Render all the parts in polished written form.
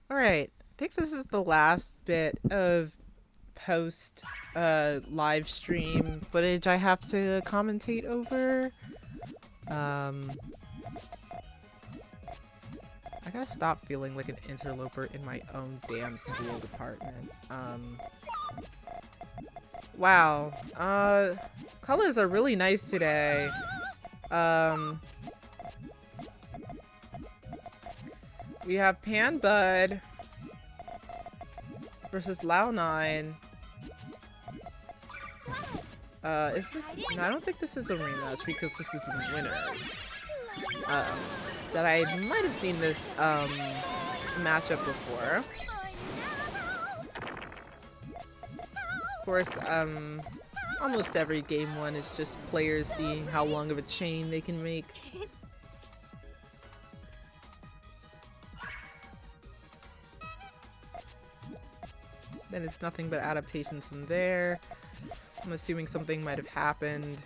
Alright, I think this is the last bit of post live stream footage I have to commentate over. I gotta stop feeling like an interloper in my own damn school department. Wow. Colors are really nice today. We have Panbud versus LAO9. Is this? No, I don't think this is a rematch because this is winners. That I might have seen this matchup before. Of course, almost every game one is just players seeing how long of a chain they can make. Then it's nothing but adaptations from there. I'm assuming something might have happened.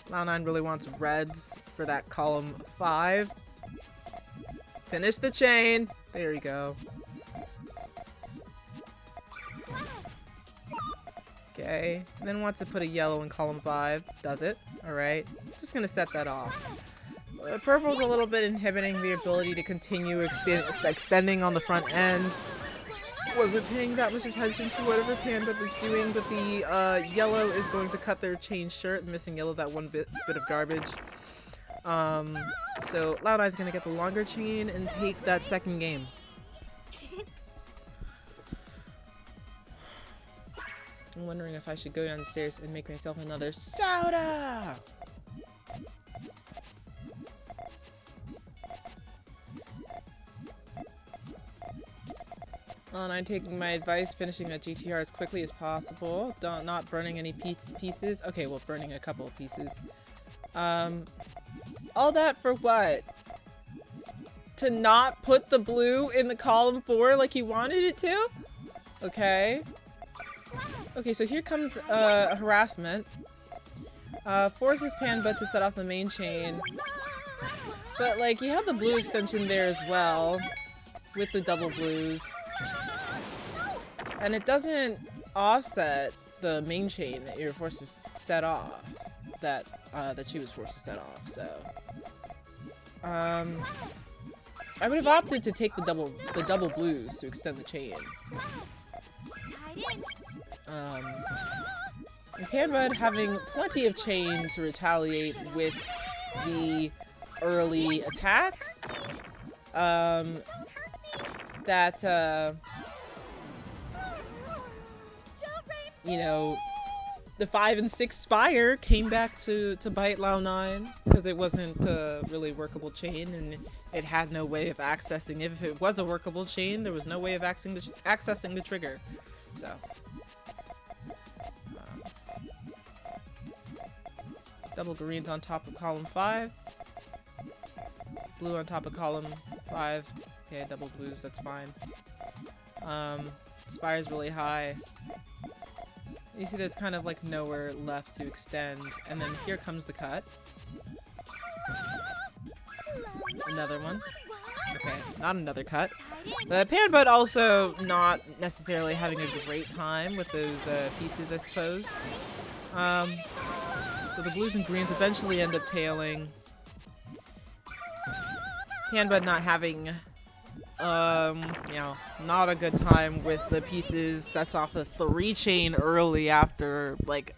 LAO9 really wants reds for that column 5. Finish the chain. There you go. Okay. And then wants to put a yellow in column 5. Does it. Alright. Just gonna set that off. Purple's a little bit inhibiting the ability to continue extending on the front end. Wasn't paying that much attention to whatever Panbud was doing, but the yellow is going to cut their chain short. Missing yellow, that one bit of garbage. So LAO9's gonna get the longer chain and take that second game. I'm wondering if I should go downstairs and make myself another soda! LAO9 taking my advice, finishing that GTR as quickly as possible. Not burning any pieces. Okay, well, burning a couple of pieces. All that for what? To not put the blue in the column 4 like you wanted it to? Okay. Okay, so here comes harassment. Forces Panbud to set off the main chain. But, like, you have the blue extension there as well. With the double blues. And it doesn't offset the main chain that you're forced to set off. That she was forced to set off, so. I would have opted to take the double blues to extend the chain. And Panbud having plenty of chain to retaliate with the early attack. You know, the 5 and 6 Spire came back to bite LAO9 because it wasn't a really workable chain and it had no way of accessing it. If it was a workable chain, there was no way of accessing the trigger. So, double greens on top of column 5. Blue on top of column 5. Okay, double blues, that's fine. Spire's really high. You see there's kind of like nowhere left to extend, and then here comes the cut. Another one. Okay, not another cut. Panbud also not necessarily having a great time with those pieces, I suppose. So the blues and greens eventually end up tailing. Panbud not having you know, not a good time with the pieces. Sets off a 3 chain early after like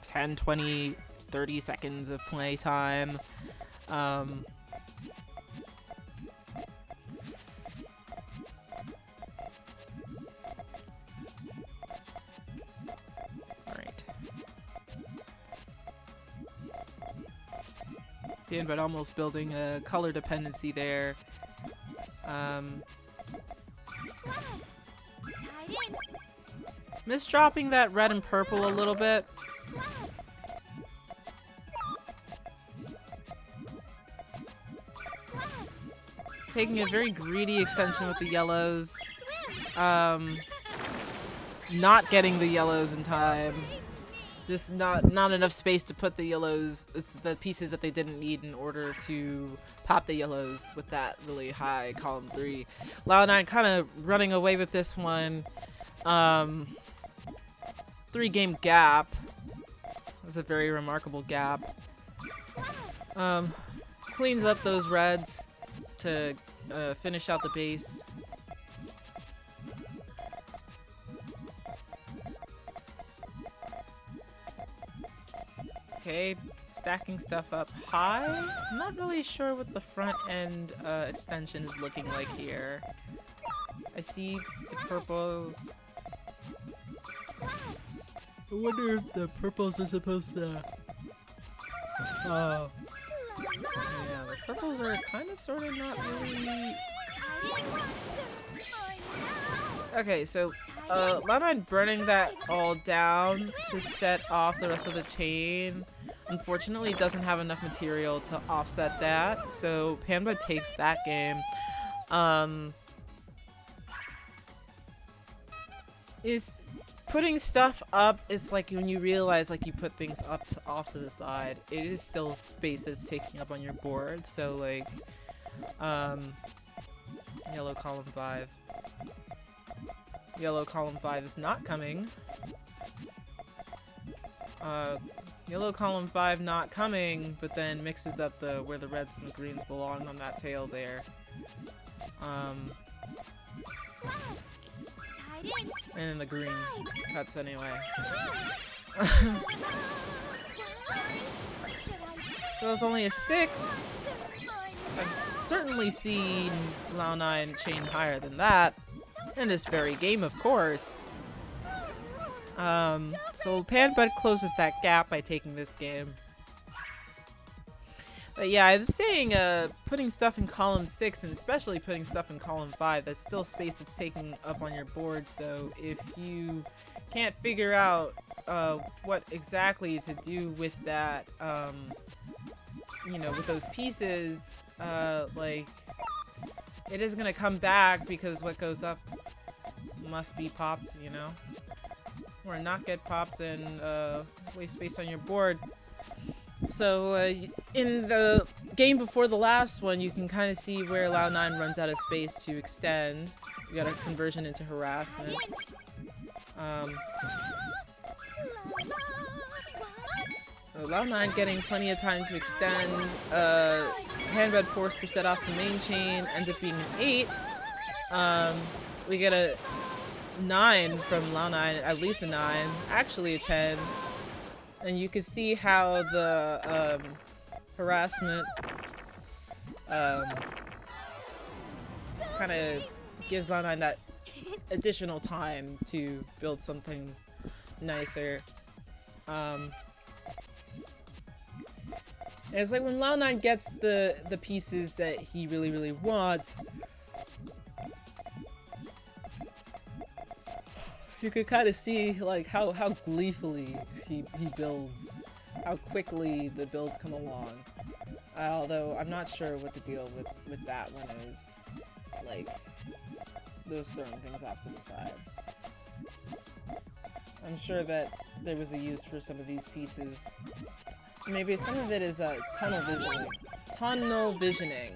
10, 20, 30 seconds of play time. Alright. Panbud almost building a color dependency there. Misdropping that red and purple a little bit. Taking a very greedy extension with the yellows. Not getting the yellows in time. Just not enough space to put the yellows. It's the pieces that they didn't need in order to pop the yellows with that really high column 3. LAO9 kind of running away with this one. 3-game gap. That's a very remarkable gap. Cleans up those reds to finish out the base. Okay, stacking stuff up high. I'm not really sure what the front end extension is looking like here. I see the purples. I wonder if the purples are supposed to... yeah, the purples are kind of sort of not really... Okay, so LAO9 burning that all down to set off the rest of the chain. Unfortunately, doesn't have enough material to offset that, so Panbud takes that game. Is putting stuff up, it's like when you realize like you put things up to, off to the side, it is still space that's taking up on your board, so like yellow column 5. Yellow column 5 is not coming. Yellow column 5 not coming, but then mixes up the where the reds and the greens belong on that tail there. And then the green cuts anyway. It was only a 6. I've certainly seen LAO9 chain higher than that. In this very game, of course. So Panbud closes that gap by taking this game. But yeah, I was saying, putting stuff in column 6, and especially putting stuff in column 5, that's still space that's taking up on your board, so if you can't figure out, what exactly to do with that, you know, with those pieces, like, it is gonna come back because what goes up must be popped, you know? Or not get popped and waste space on your board. So in the game before the last one, you can kind of see where LAO9 runs out of space to extend. We got a conversion into harassment. LAO9 getting plenty of time to extend. Panbud forced to set off the main chain, ends up being an 8. We get a 9 from LAO9, at least a 9, actually a 10. And you can see how the harassment kind of gives LAO9 that additional time to build something nicer. And it's like when LAO9 gets the pieces that he really wants, you could kind of see like how gleefully he builds, how quickly the builds come along. Although I'm not sure what the deal with that one is, like those throwing things off to the side. I'm sure that there was a use for some of these pieces. Maybe some of it is tunnel visioning. Tunnel visioning.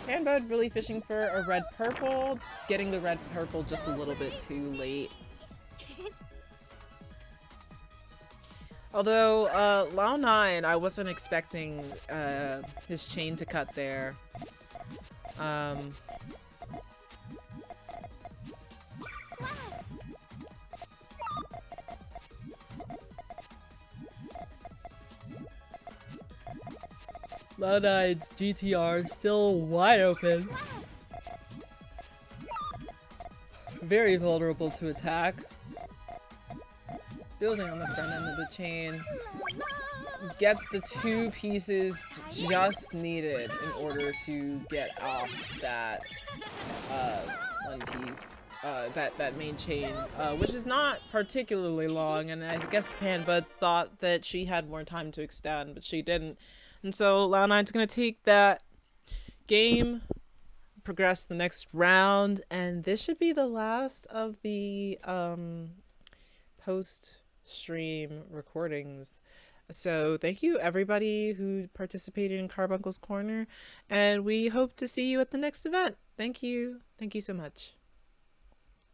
Panbud really fishing for a red-purple, getting the red-purple just a little bit too late. Although, LAO9, I wasn't expecting his chain to cut there. LAO9's GTR still wide open. Very vulnerable to attack. Building on the front end of the chain. Gets the 2 pieces just needed in order to get off that one piece. That main chain, which is not particularly long, and I guess Panbud thought that she had more time to extend, but she didn't. And so LAO9's gonna take that game progress to the next round, and this should be the last of the post stream recordings. So thank you everybody who participated in Carbuncle's Corner, and we hope to see you at the next event. Thank you so much.